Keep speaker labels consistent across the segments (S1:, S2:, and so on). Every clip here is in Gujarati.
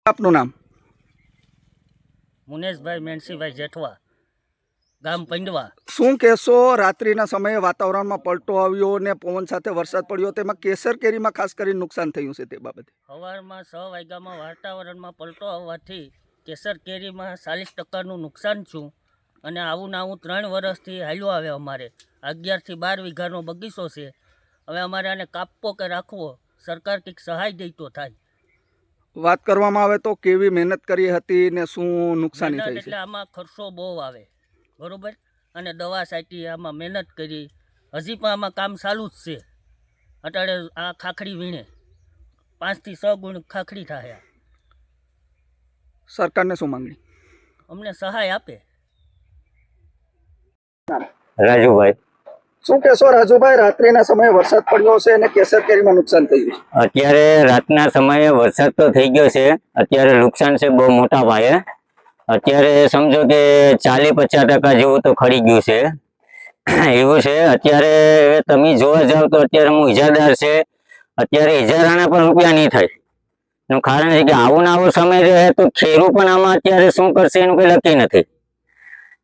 S1: આપનું નામ?
S2: મુનેશભાઈ મેણસીભાઈ જેઠવા, ગામ પંડવા।
S1: શું કહેશો, રાત્રિના સમયે વાતાવરણમાં પલટો આવ્યો ને પવન સાથે વરસાદ પડ્યો, તેમાં કેસર કેરીમાં ખાસ કરીને નુકસાન થયું છે, તે બાબતે?
S2: સવારમાં 6 વાગ્યામાં વાતાવરણમાં પલટો આવવાથી કેસર કેરીમાં 40% નુકસાન છું। અને આવું ને આવું 3 વર્ષથી હાલ્યો આવે। અમારે 11 થી 12 વીઘાનો બગીચો છે। હવે અમારે આને કાપવો કે રાખવો, સરકાર કંઈક સહાય દે તો થાય।
S1: વાત કરવામાં આવે તો કેવી મહેનત કરી હતી ને શું નુકસાની થઈ છે?
S2: એટલે આમાં ખર્ચો બહુ આવે, બરોબર। અને દવા છાંટી, આમાં મહેનત કરી, હજી પણ આમાં કામ ચાલુ જ છે। અત્યારે આ ખાખડી વીણે 5 થી 6 ગુણ ખાખડી થાય।
S1: સરકારને શું માંગણી?
S2: અમને સહાય આપે।
S3: રાજુભાઈ,
S1: શું કહેશો રાજુભાઈ, રાત્રિના સમયે વરસાદ પડ્યો છે અને કેસર કેરીમાં નુકસાન થયું છે?
S3: અત્યારે રાતના સમયે વરસાદ તો થઈ ગયો છે, અત્યારે નુકસાન છે બહુ મોટા પાયે। અત્યારે સમજો કે 40-50% જેવું તો ખરી ગયું છે, એવું છે। અત્યારે તમે જોવા જાવ તો અત્યારે હું ઇજાદાર છે, અત્યારે ઇજારાના પણ રૂપિયા નહીં થાય। એનું કારણ છે કે આવો ને આવો સમય રહે તો ખેડૂત પણ આમાં અત્યારે શું કરશે એનું કંઈ નક્કી નથી।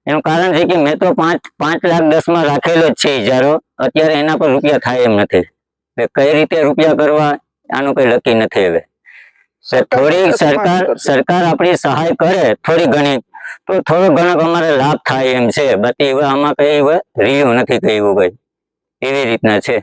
S3: એનું કારણ છે કે મેં તો 5 લાખ 10 માં રાખેલો જ છે ઇજારો, અત્યારે એના પર રૂપિયા થાય એમ નથી। કઈ રીતે રૂપિયા કરવા આનું કઈ નક્કી નથી। હવે થોડી સરકાર આપણી સહાય કરે થોડી ઘણી, તો થોડો ઘણો અમારે લાભ થાય એમ છે। બાકી હવે આમાં કઈ રહ્યું નથી, કઈ એવું ભાઈ એવી રીતના છે।